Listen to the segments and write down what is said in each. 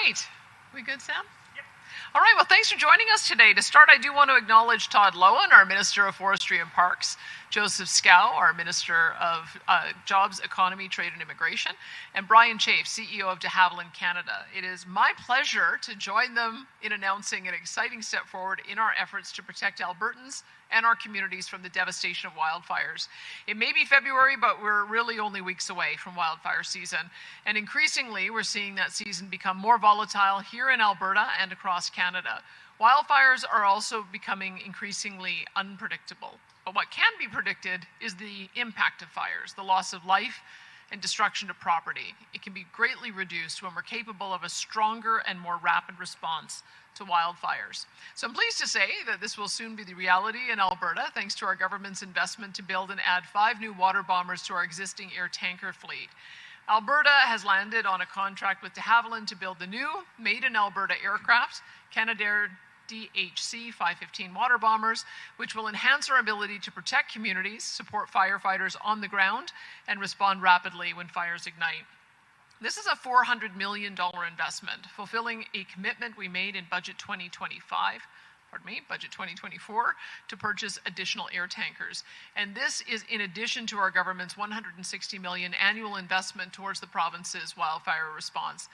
right. We good, Sam? Yep. All right, well, thanks for joining us today. To start, I do want to acknowledge Todd Loewen, our Minister of Forestry and Parks, Joseph Scow, our Minister of Jobs, Economy, Trade and Immigration, and Brian Chafe, CEO of Havilland Canada. It is my pleasure to join them in announcing an exciting step forward in our efforts to protect Albertans and our communities from the devastation of wildfires. It may be February, but we're really only weeks away from wildfire season. And increasingly, we're seeing that season become more volatile here in Alberta and across Canada. Wildfires are also becoming increasingly unpredictable. But what can be predicted is the impact of fires, the loss of life and destruction of property. It can be greatly reduced when we're capable of a stronger and more rapid response to wildfires. So I'm pleased to say that this will soon be the reality in Alberta, thanks to our government's investment to build and add 5 new water bombers to our existing air tanker fleet. Alberta has landed on a contract with de Havilland to build the new made-in-Alberta aircraft, Canadair DHC 515 water bombers, which will enhance our ability to protect communities, support firefighters on the ground, and respond rapidly when fires ignite. This is a $400 million investment, fulfilling a commitment we made in Budget 2024, to purchase additional air tankers. And this is in addition to our government's $160 million annual investment towards the province's wildfire response.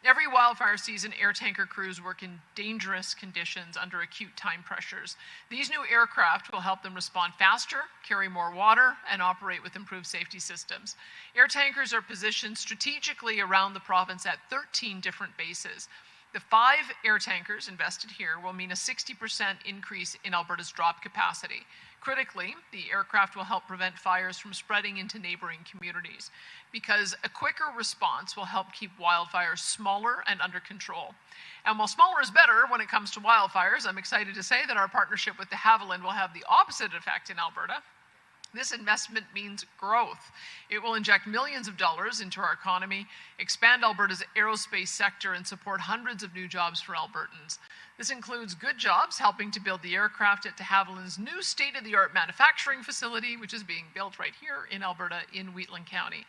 Every wildfire season, air tanker crews work in dangerous conditions under acute time pressures. These new aircraft will help them respond faster, carry more water, and operate with improved safety systems. Air tankers are positioned strategically around the province at 13 different bases. The 5 air tankers invested here will mean a 60% increase in Alberta's drop capacity. Critically, the aircraft will help prevent fires from spreading into neighboring communities, because a quicker response will help keep wildfires smaller and under control. And while smaller is better when it comes to wildfires, I'm excited to say that our partnership with de Havilland will have the opposite effect in Alberta. This investment means growth. It will inject millions of dollars into our economy, expand Alberta's aerospace sector, and support hundreds of new jobs for Albertans. This includes good jobs helping to build the aircraft at de Havilland's new state-of-the-art manufacturing facility, which is being built right here in Alberta in Wheatland County.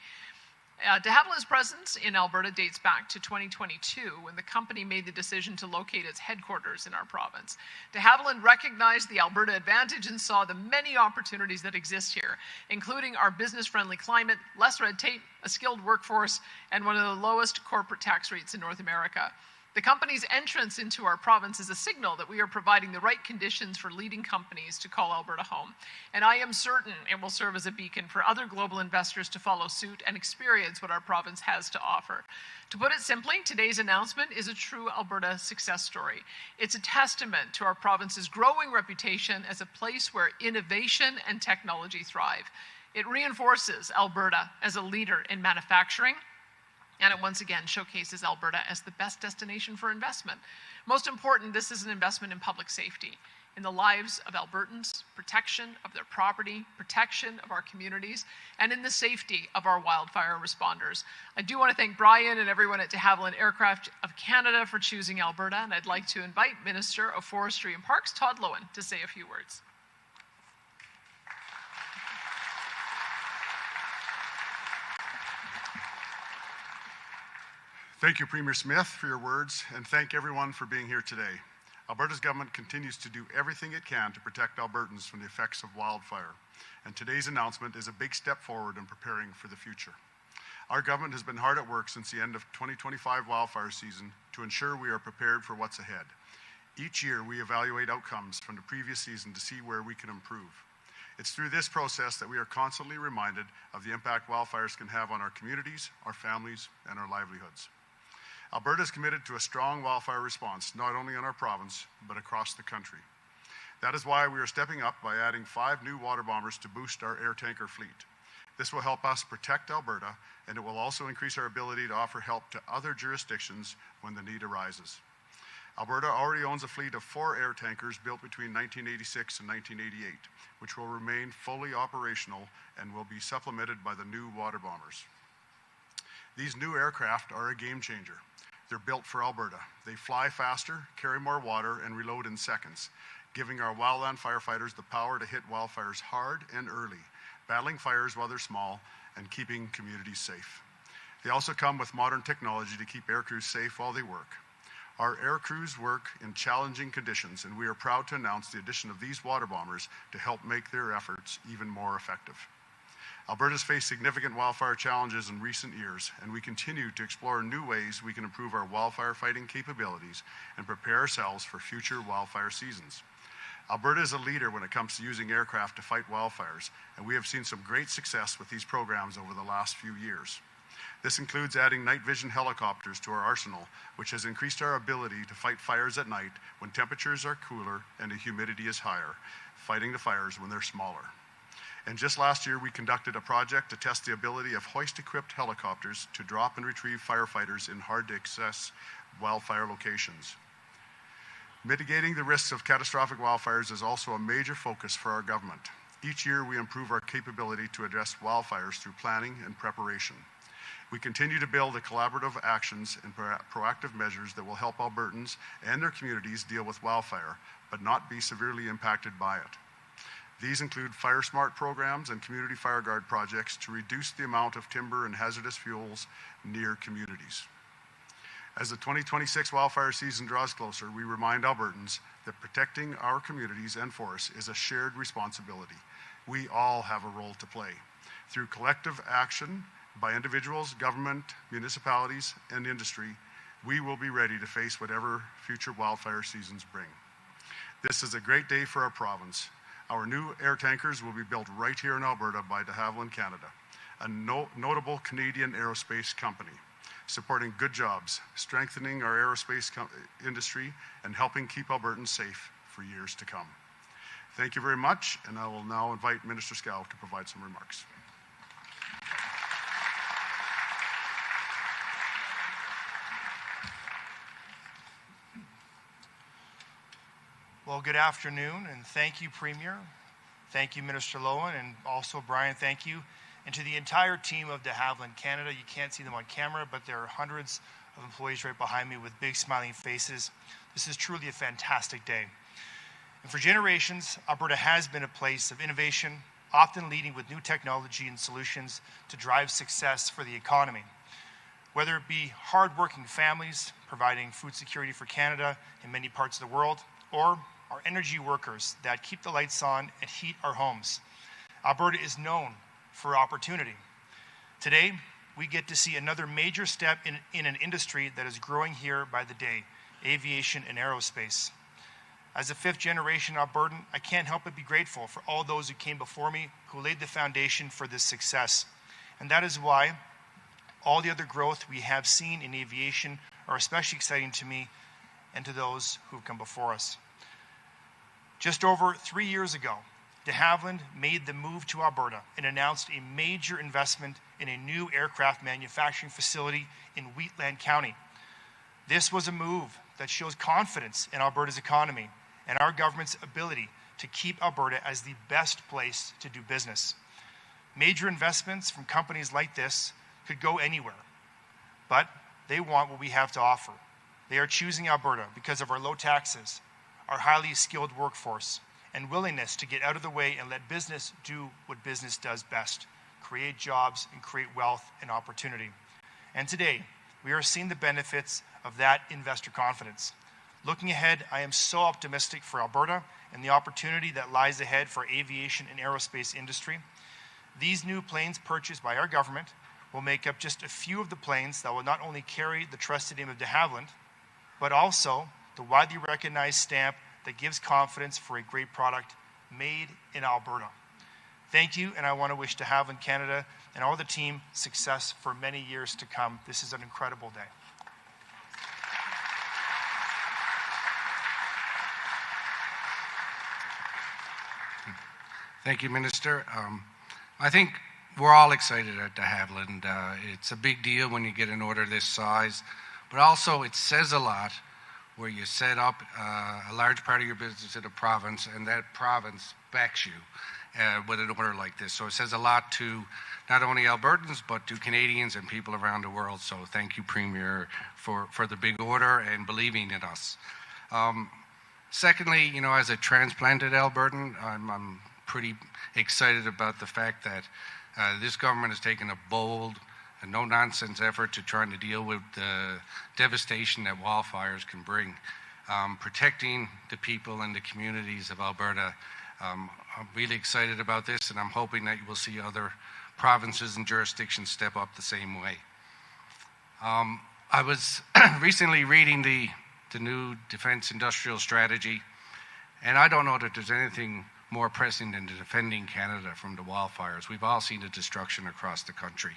De Havilland's presence in Alberta dates back to 2022, when the company made the decision to locate its headquarters in our province. De Havilland recognized the Alberta advantage and saw the many opportunities that exist here, including our business-friendly climate, less red tape, a skilled workforce, and one of the lowest corporate tax rates in North America. The company's entrance into our province is a signal that we are providing the right conditions for leading companies to call Alberta home. And I am certain it will serve as a beacon for other global investors to follow suit and experience what our province has to offer. To put it simply, today's announcement is a true Alberta success story. It's a testament to our province's growing reputation as a place where innovation and technology thrive. It reinforces Alberta as a leader in manufacturing, and it once again showcases Alberta as the best destination for investment. Most important, this is an investment in public safety, in the lives of Albertans, protection of their property, protection of our communities, and in the safety of our wildfire responders. I do want to thank Brian and everyone at de Havilland Aircraft of Canada for choosing Alberta, and I'd like to invite Minister of Forestry and Parks, Todd Loewen, to say a few words. Thank you, Premier Smith, for your words, and thank everyone for being here today. Alberta's government continues to do everything it can to protect Albertans from the effects of wildfire, and today's announcement is a big step forward in preparing for the future. Our government has been hard at work since the end of 2025 wildfire season to ensure we are prepared for what's ahead. Each year, we evaluate outcomes from the previous season to see where we can improve. It's through this process that we are constantly reminded of the impact wildfires can have on our communities, our families, and our livelihoods. Alberta is committed to a strong wildfire response, not only in our province, but across the country. That is why we are stepping up by adding 5 new water bombers to boost our air tanker fleet. This will help us protect Alberta, and it will also increase our ability to offer help to other jurisdictions when the need arises. Alberta already owns a fleet of 4 air tankers built between 1986 and 1988, which will remain fully operational and will be supplemented by the new water bombers. These new aircraft are a game changer. They're built for Alberta. They fly faster, carry more water, and reload in seconds, giving our wildland firefighters the power to hit wildfires hard and early, battling fires while they're small, and keeping communities safe. They also come with modern technology to keep air crews safe while they work. Our air crews work in challenging conditions, and we are proud to announce the addition of these water bombers to help make their efforts even more effective. Alberta's faced significant wildfire challenges in recent years, and we continue to explore new ways we can improve our wildfire fighting capabilities and prepare ourselves for future wildfire seasons. Alberta is a leader when it comes to using aircraft to fight wildfires, and we have seen some great success with these programs over the last few years. This includes adding night vision helicopters to our arsenal, which has increased our ability to fight fires at night when temperatures are cooler and the humidity is higher, fighting the fires when they're smaller. And just last year, we conducted a project to test the ability of hoist-equipped helicopters to drop and retrieve firefighters in hard-to-access wildfire locations. Mitigating the risks of catastrophic wildfires is also a major focus for our government. Each year, we improve our capability to address wildfires through planning and preparation. We continue to build the collaborative actions and proactive measures that will help Albertans and their communities deal with wildfire, but not be severely impacted by it. These include Fire Smart programs and community fire guard projects to reduce the amount of timber and hazardous fuels near communities. As the 2026 wildfire season draws closer, we remind Albertans that protecting our communities and forests is a shared responsibility. We all have a role to play. Through collective action by individuals, government, municipalities, and industry, we will be ready to face whatever future wildfire seasons bring. This is a great day for our province. Our new air tankers will be built right here in Alberta by Havilland Canada, a notable Canadian aerospace company, supporting good jobs, strengthening our aerospace industry, and helping keep Albertans safe for years to come. Thank you very much, and I will now invite Minister Scow to provide some remarks. Well, good afternoon, and thank you, Premier. Thank you, Minister Lowen, and also Brian, thank you. And to the entire team of Havilland Canada. You can't see them on camera, but there are hundreds of employees right behind me with big smiling faces. This is truly a fantastic day. And for generations, Alberta has been a place of innovation, often leading with new technology and solutions to drive success for the economy. Whether it be hard-working families providing food security for Canada and many parts of the world, or our energy workers that keep the lights on and heat our homes, Alberta is known for opportunity. Today, we get to see another major step in an industry that is growing here by the day, aviation and aerospace. As a fifth-generation Albertan, I can't help but be grateful for all those who came before me who laid the foundation for this success. And that is why all the other growth we have seen in aviation are especially exciting to me and to those who have come before us. Just over 3 years ago, de Havilland made the move to Alberta and announced a major investment in a new aircraft manufacturing facility in Wheatland County. This was a move that shows confidence in Alberta's economy and our government's ability to keep Alberta as the best place to do business. Major investments from companies like this could go anywhere, but they want what we have to offer. They are choosing Alberta because of our low taxes, our highly skilled workforce, and willingness to get out of the way and let business do what business does best, create jobs and create wealth and opportunity. And today, we are seeing the benefits of that investor confidence. Looking ahead, I am so optimistic for Alberta and the opportunity that lies ahead for aviation and aerospace industry. These new planes purchased by our government will make up just a few of the planes that will not only carry the trusted name of de Havilland, but also the widely recognized stamp that gives confidence for a great product made in Alberta. Thank you, and I want to wish de Havilland Canada and all the team success for many years to come. This is an incredible day. Thank you, Minister. I think we're all excited at de Havilland. It's a big deal when you get an order this size, but also it says a lot where you set up a large part of your business in a province, and that province backs you with an order like this. So it says a lot to not only Albertans, but to Canadians and people around the world. So thank you, Premier, for the big order and believing in us. Secondly, as a transplanted Albertan, I'm pretty excited about the fact that this government has taken a bold a no-nonsense effort to trying to deal with the devastation that wildfires can bring. Protecting the people and the communities of Alberta. I'm really excited about this, and I'm hoping that you will see other provinces and jurisdictions step up the same way. I was recently reading the new Defence Industrial Strategy, and I don't know that there's anything more pressing than defending Canada from the wildfires. We've all seen the destruction across the country.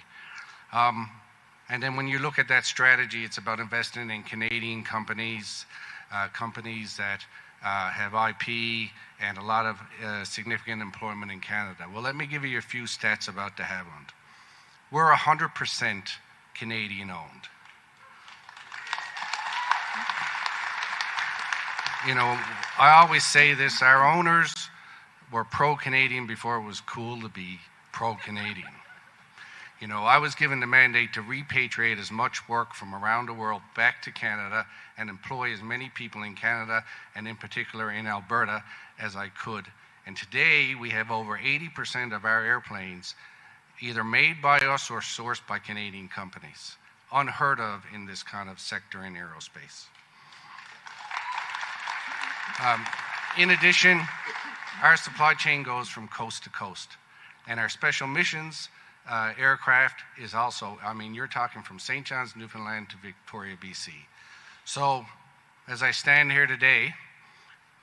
And then when you look at that strategy, it's about investing in Canadian companies, companies that have IP and a lot of significant employment in Canada. Well, let me give you a few stats about de Havilland. We're 100% Canadian owned. You know, I always say this, our owners were pro-Canadian before it was cool to be pro-Canadian. You know, I was given the mandate to repatriate as much work from around the world back to Canada and employ as many people in Canada and in particular in Alberta as I could. And today we have over 80% of our airplanes either made by us or sourced by Canadian companies. Unheard of in this kind of sector in aerospace. In addition, our supply chain goes from coast to coast. And our special missions aircraft is also, I mean, you're talking from St. John's, Newfoundland to Victoria, BC. So, as I stand here today,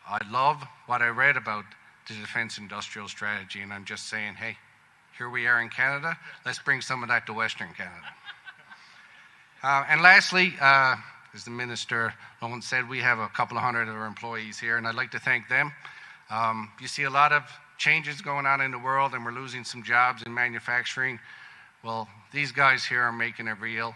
I love what I read about the Defence Industrial Strategy, and I'm just saying, hey, here we are in Canada, let's bring some of that to Western Canada. And lastly, as the Minister Lowen said, we have a couple of hundred of our employees here, and I'd like to thank them. You see a lot of changes going on in the world, and we're losing some jobs in manufacturing. Well, these guys here are making it real.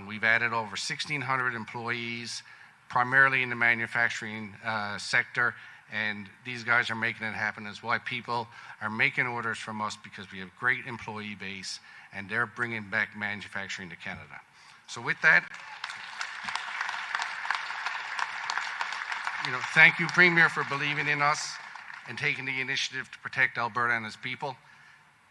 We've added over 1,600 employees, primarily in the manufacturing sector, and these guys are making it happen. That's why people are making orders from us, because we have a great employee base, and they're bringing back manufacturing to Canada. So with that, you know, thank you, Premier, for believing in us and taking the initiative to protect Alberta and its people.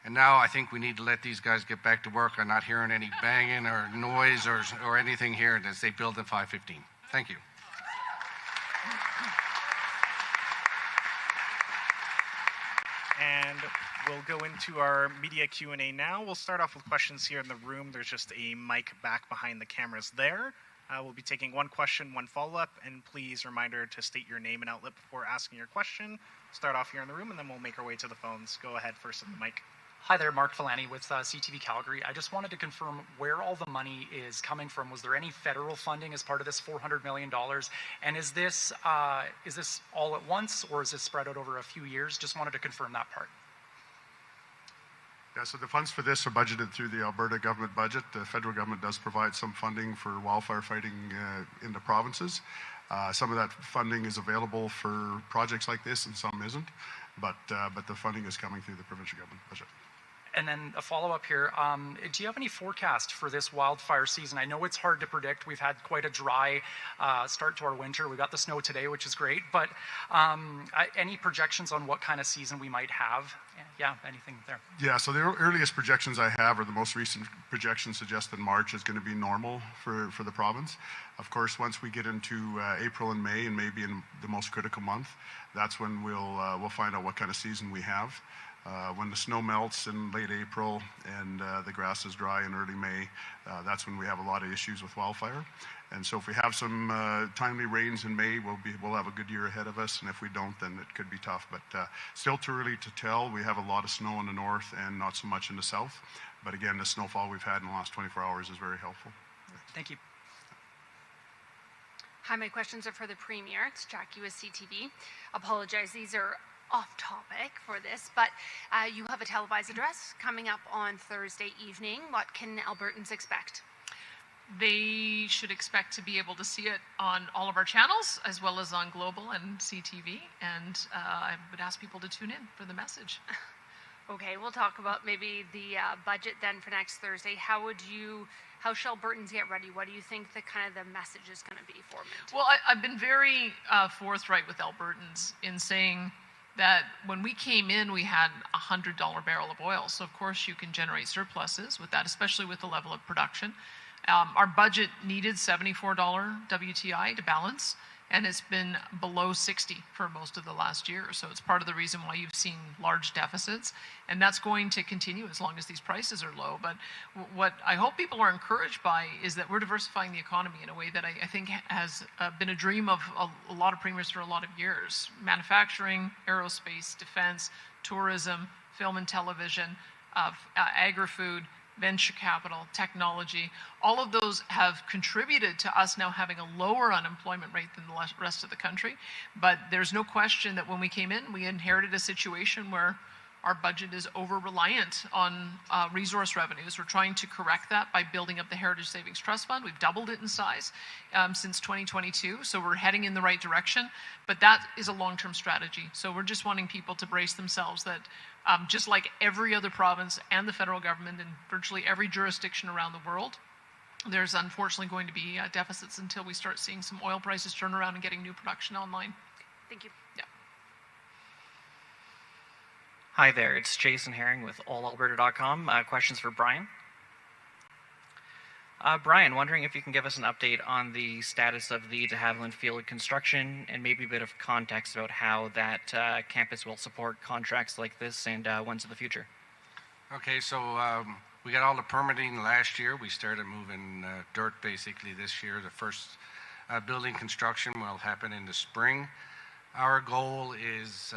And now I think we need to let these guys get back to work. I'm not hearing any banging or noise or anything here as they build at 5:15. Thank you. And we'll go into our media Q&A now. We'll start off with questions here in the room. There's just a mic back behind the cameras there. We'll be taking one question, one follow-up, and please reminder to state your name and outlet before asking your question. Start off here in the room, and then we'll make our way to the phones. Go ahead first at the mic. Hi there, Mark Filani with CTV Calgary. I just wanted to confirm where all the money is coming from. Was there any federal funding as part of this $400 million? And is this all at once, or is this spread out over a few years? Just wanted to confirm that part. Yeah, so the funds for this are budgeted through the Alberta government budget. The federal government does provide some funding for wildfire fighting in the provinces. Some of that funding is available for projects like this, and some isn't. But the funding is coming through the provincial government budget. And then a follow-up here. Do you have any forecast for this wildfire season? I know it's hard to predict. We've had quite a dry start to our winter. We got the snow today, which is great. But any projections on what kind of season we might have? Yeah, anything there? Yeah, so the earliest projections I have, or the most recent projections, suggest that March is going to be normal for the province. Of course, once we get into April and May, and maybe in the most critical month, that's when we'll find out what kind of season we have. When the snow melts in late April and the grass is dry in early May, that's when we have a lot of issues with wildfire. And so if we have some timely rains in May, we'll have a good year ahead of us. And if we don't, then it could be tough. But still too early to tell. We have a lot of snow in the north and not so much in the south. But again, the snowfall we've had in the last 24 hours is very helpful. Thank you. Hi, my questions are for the Premier. It's Jackie with CTV. Apologize, these are off topic for this, but you have a televised address coming up on Thursday evening. What can Albertans expect? They should expect to be able to see it on all of our channels, as well as on Global and CTV, and I would ask people to tune in for the message. Okay, we'll talk about maybe the budget then for next Thursday. How shall Albertans get ready? What do you think the message is going to be for them? Well, I've been very forthright with Albertans in saying that when we came in, we had a $100 barrel of oil. So of course you can generate surpluses with that, especially with the level of production. Our budget needed $74 WTI to balance, and it's been below 60 for most of the last year. So it's part of the reason why you've seen large deficits, and that's going to continue as long as these prices are low. But what I hope people are encouraged by is that we're diversifying the economy in a way that I think has been a dream of a lot of premiers for a lot of years. Manufacturing, aerospace, defense, tourism, film and television, agri-food, venture capital, technology, all of those have contributed to us now having a lower unemployment rate than the rest of the country. But there's no question that when we came in, we inherited a situation where our budget is over-reliant on resource revenues. We're trying to correct that by building up the Heritage Savings Trust Fund. We've doubled it in size since 2022, so we're heading in the right direction. But that is a long-term strategy. So we're just wanting people to brace themselves that just like every other province and the federal government and virtually every jurisdiction around the world, there's unfortunately going to be deficits until we start seeing some oil prices turn around and getting new production online. Thank you. Yeah. Hi there, it's Jason Herring with allalberta.com. Questions for Brian. Brian, wondering if you can give us an update on the status of the de Havilland field construction and maybe a bit of context about how that campus will support contracts like this and ones in the future. Okay, so we got all the permitting last year. We started moving dirt basically this year. The first building construction will happen in the spring. Our goal is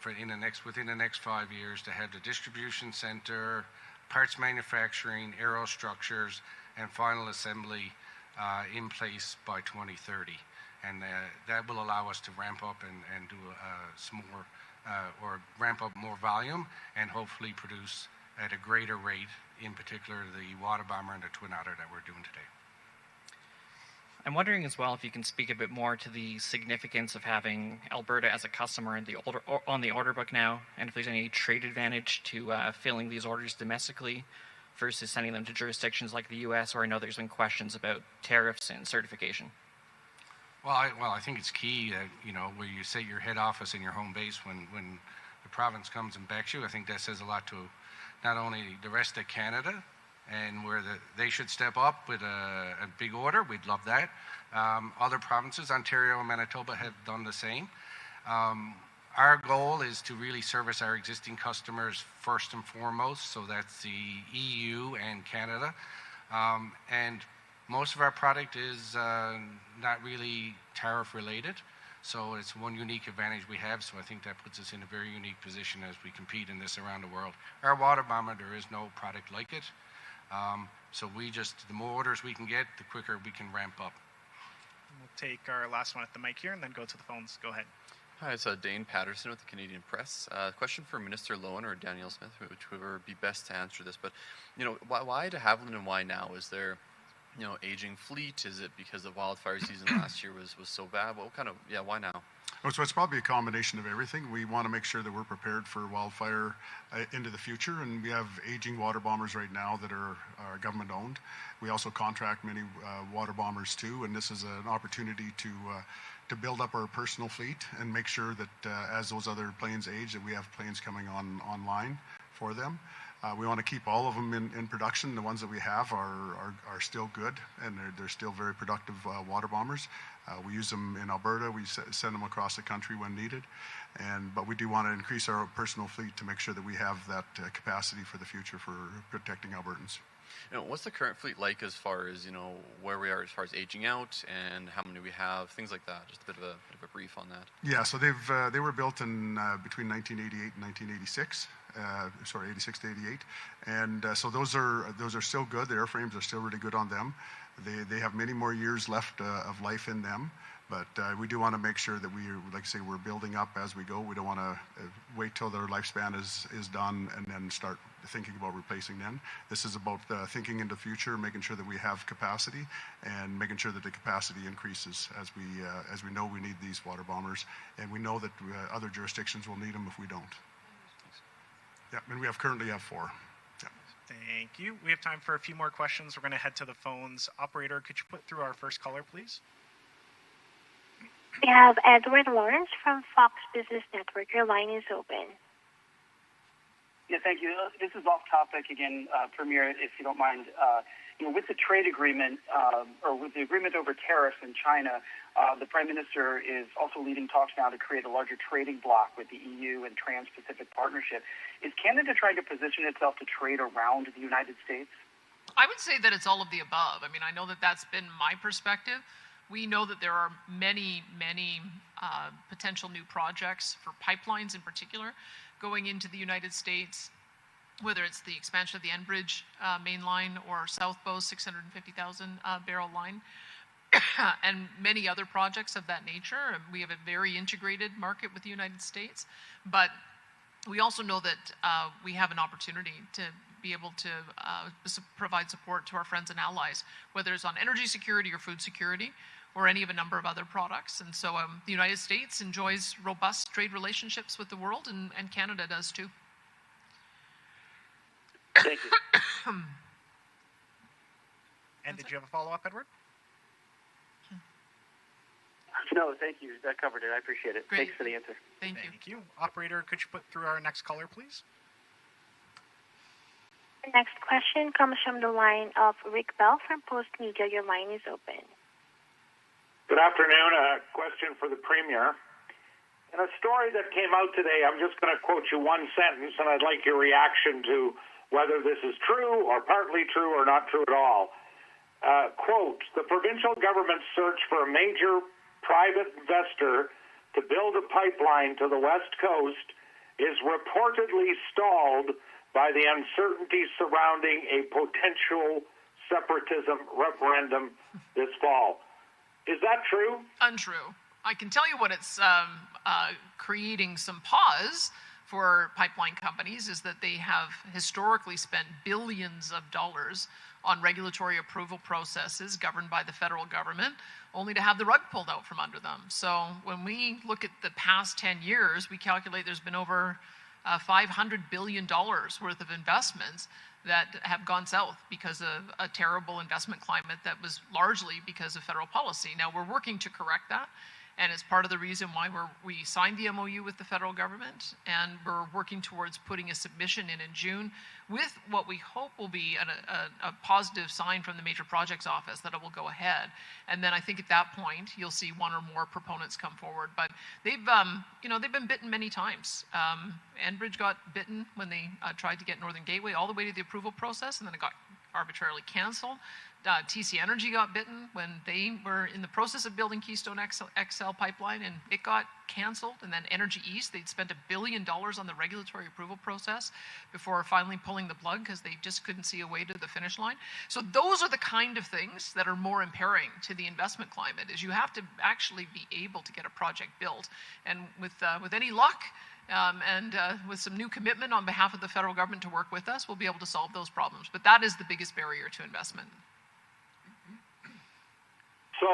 within the next 5 years to have the distribution center, parts manufacturing, aerostructures, and final assembly in place by 2030. And that will allow us to ramp up and do some more, or ramp up more volume and hopefully produce at a greater rate, in particular the water bomber and the twin otter that we're doing today. I'm wondering as well if you can speak a bit more to the significance of having Alberta as a customer on the order book now, and if there's any trade advantage to filling these orders domestically versus sending them to jurisdictions like the U.S., where I know there's been questions about tariffs and certification. Well, I think it's key that, where you set your head office and your home base when the province comes and backs you. I think that says a lot to not only the rest of Canada, and where they should step up with a big order. We'd love that. Other provinces, Ontario and Manitoba, have done the same. Our goal is to really service our existing customers first and foremost, so that's the EU and Canada. And most of our product is not really tariff related, so it's one unique advantage we have, so I think that puts us in a very unique position as we compete in this around the world. Our water bomber, there is no product like it. So the more orders we can get, the quicker we can ramp up. We'll take our last one at the mic here and then go to the phones. Go ahead. Hi, it's Dane Patterson with the Canadian Press. Question for Minister Lowen or Danielle Smith, whichever would be best to answer this. But, why de Havilland and why now? Is there, aging fleet? Is it because the wildfire season last year was so bad? What kind of, why now? Oh, so it's probably a combination of everything. We want to make sure that we're prepared for wildfire into the future, and we have aging water bombers right now that are government owned. We also contract many water bombers too, and this is an opportunity to build up our personal fleet and make sure that as those other planes age, that we have planes coming online for them. We want to keep all of them in production. The ones that we have are still good, and they're still very productive water bombers. We use them in Alberta. We send them across the country when needed. But we do want to increase our personal fleet to make sure that we have that capacity for the future for protecting Albertans. What's the current fleet like as far as, where we are as far as aging out and how many we have, things like that? Just a bit of a brief on that. Yeah, so they were built in between 1988 and 1986. 86 to 88, and so those are still good. The airframes are still really good on them. They have many more years left of life in them, but we do want to make sure that we're building up as we go. We don't want to wait till their lifespan is done and then start thinking about replacing them. This is about thinking into the future, making sure that we have capacity and making sure that the capacity increases as we know we need these water bombers, and we know that other jurisdictions will need them if we don't. Yeah, and we currently have 4. Yeah. Thank you. We have time for a few more questions. We're going to head to the phones. Operator, could you put through our first caller, please? We have Edward Lawrence from Fox Business Network. Your line is open. Yeah, thank you. This is off topic again, Premier, if you don't mind. With the trade agreement, or with the agreement over tariffs in China, the Prime Minister is also leading talks now to create a larger trading bloc with the EU and Trans-Pacific Partnership. Is Canada trying to position itself to trade around the United States? I would say that it's all of the above. I mean, I know that that's been my perspective. We know that there are many, many potential new projects for pipelines in particular going into the United States, whether it's the expansion of the Enbridge main line or South Bow's 650,000 barrel line, and many other projects of that nature. We have a very integrated market with the United States, but we also know that we have an opportunity to be able to provide support to our friends and allies, whether it's on energy security or food security, or any of a number of other products. And so the United States enjoys robust trade relationships with the world, and Canada does too. Thank you. And did you have a follow-up, Edward? No, thank you. That covered it. I appreciate it. Great. Thanks for the answer. Thank you. Operator, could you put through our next caller, please? The next question comes from the line of Rick Bell from Post Media. Your line is open. Good afternoon. A question for the Premier. In a story that came out today, I'm just going to quote you one sentence, and I'd like your reaction to whether this is true or partly true or not true at all. Quote, the provincial government's search for a major private investor to build a pipeline to the West Coast is reportedly stalled by the uncertainty surrounding a potential separatism referendum this fall. Is that true? Untrue. I can tell you what it's creating some pause for pipeline companies is that they have historically spent billions of dollars on regulatory approval processes governed by the federal government, only to have the rug pulled out from under them. So when we look at the past 10 years, we calculate there's been over $500 billion worth of investments that have gone south because of a terrible investment climate that was largely because of federal policy. Now, we're working to correct that, and it's part of the reason why we signed the MOU with the federal government, and we're working towards putting a submission in June with what we hope will be a positive sign from the Major Projects Office that it will go ahead. And then I think at that point, you'll see one or more proponents come forward. But they've been bitten many times. Enbridge got bitten when they tried to get Northern Gateway all the way to the approval process, and then it got arbitrarily canceled. TC Energy got bitten when they were in the process of building Keystone XL pipeline, and it got canceled. And then Energy East, they'd spent $1 billion on the regulatory approval process before finally pulling the plug because they just couldn't see a way to the finish line. So those are the kind of things that are more impairing to the investment climate, is you have to actually be able to get a project built. And with any luck, and with some new commitment on behalf of the federal government to work with us, we'll be able to solve those problems. But that is the biggest barrier to investment. So,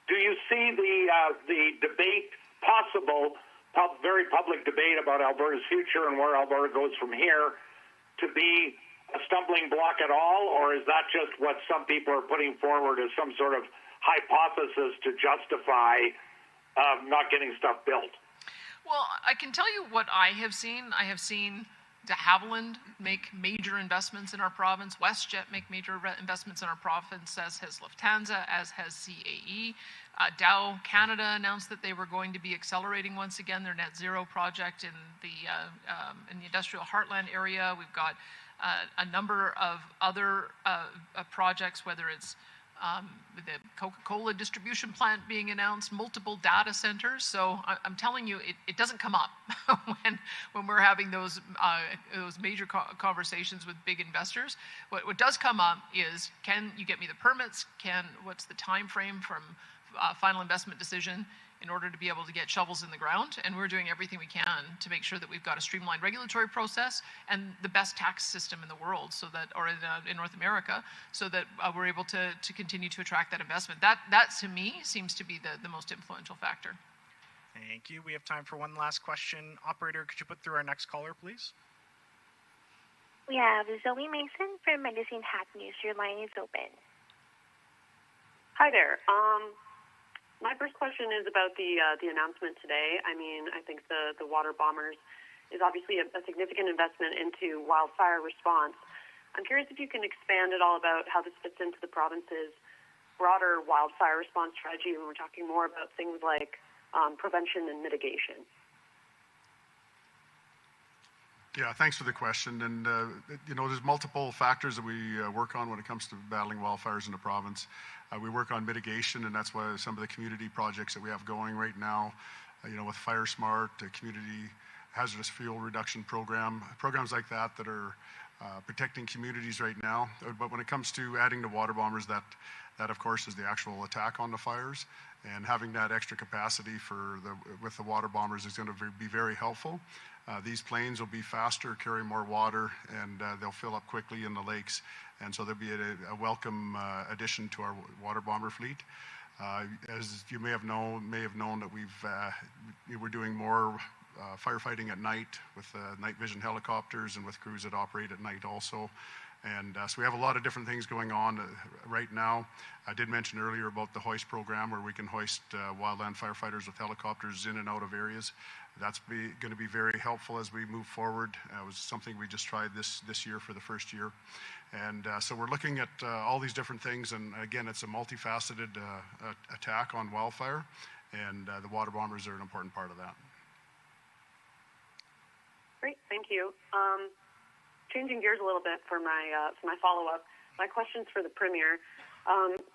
do you see the debate possible, very public debate about Alberta's future and where Alberta goes from here, to be a stumbling block at all, or is that just what some people are putting forward as some sort of hypothesis to justify not getting stuff built? Well, I can tell you what I have seen. I have seen de Havilland make major investments in our province, WestJet make major investments in our province, as has Lufthansa, as has CAE. Dow Canada announced that they were going to be accelerating once again their net zero project in the industrial heartland area. We've got a number of other projects, whether it's the Coca-Cola distribution plant being announced, multiple data centers. So I'm telling you, it doesn't come up when we're having those major conversations with big investors. What does come up is, can you get me the permits? What's the time frame from final investment decision in order to be able to get shovels in the ground? And we're doing everything we can to make sure that we've got a streamlined regulatory process and the best tax system in the world, so that, or in North America, so that we're able to continue to attract that investment. That to me seems to be the most influential factor. Thank you. We have time for one last question. Operator, could you put through our next caller, please? We have Zoe Mason from Medicine Hat News. Your line is open. Hi there. My first question is about the announcement today. I mean, I think the water bombers is obviously a significant investment into wildfire response. I'm curious if you can expand at all about how this fits into the province's broader wildfire response strategy when we're talking more about things like prevention and mitigation. Yeah, thanks for the question. And, there's multiple factors that we work on when it comes to battling wildfires in the province. We work on mitigation, and that's why some of the community projects that we have going right now, with Fire Smart, community hazardous fuel reduction programs like that are protecting communities right now. But when it comes to adding the water bombers, that of course is the actual attack on the fires, and having that extra capacity with the water bombers is going to be very helpful. These planes will be faster, carry more water, and they'll fill up quickly in the lakes, and so there'll be a welcome addition to our water bomber fleet. As you may have known that we're doing more firefighting at night with night vision helicopters and with crews that operate at night also. And so we have a lot of different things going on right now. I did mention earlier about the hoist program, where we can hoist wildland firefighters with helicopters in and out of areas. That's going to be very helpful as we move forward. It was something we just tried this year for the first year. And so we're looking at all these different things. And again, it's a multifaceted attack on wildfire, and the water bombers are an important part of that. Great, thank you. Changing gears a little bit for my follow-up, my question's for the Premier.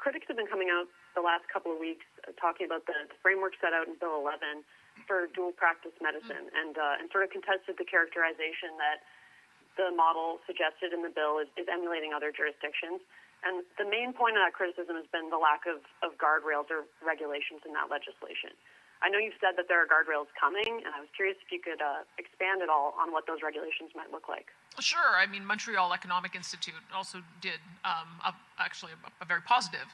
Critics have been coming out the last couple of weeks talking about the framework set out in Bill 11 for dual practice medicine, and sort of contested the characterization that the model suggested in the bill is emulating other jurisdictions. And the main point of that criticism has been the lack of guardrails or regulations in that legislation. I know you've said that there are guardrails coming, and I was curious if you could expand at all on what those regulations might look like. Sure. I mean, Montreal Economic Institute also did actually a very positive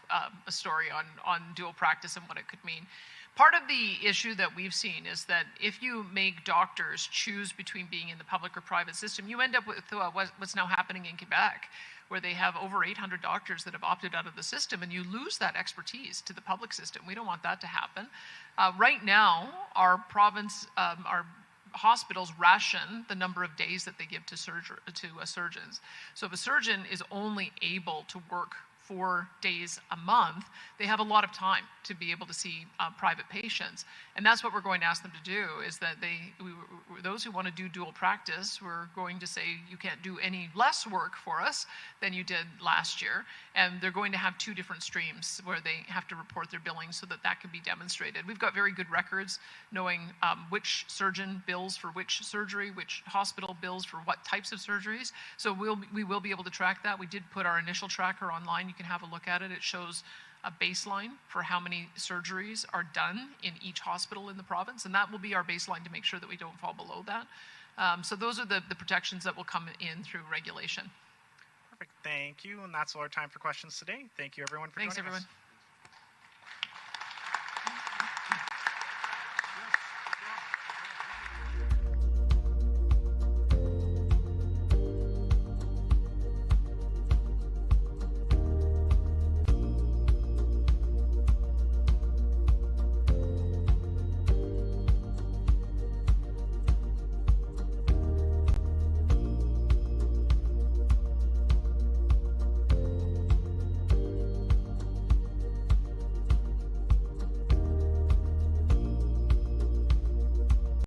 story on dual practice and what it could mean. Part of the issue that we've seen is that if you make doctors choose between being in the public or private system, you end up with what's now happening in Quebec, where they have over 800 doctors that have opted out of the system, and you lose that expertise to the public system. We don't want that to happen. Right now, our province, our hospitals ration the number of days that they give to surgeons. So if a surgeon is only able to work 4 days a month, they have a lot of time to be able to see private patients. And that's what we're going to ask them to do, is that those who want to do dual practice, we're going to say you can't do any less work for us than you did last year. And they're going to have 2 different streams where they have to report their billing so that can be demonstrated. We've got very good records knowing which surgeon bills for which surgery, which hospital bills for what types of surgeries. So we will be able to track that. We did put our initial tracker online. You can have a look at it. It shows a baseline for how many surgeries are done in each hospital in the province, and that will be our baseline to make sure that we don't fall below that. So those are the protections that will come in through regulation. Perfect. Thank you. And that's all our time for questions today. Thank you, everyone, for joining us. Thanks, everyone.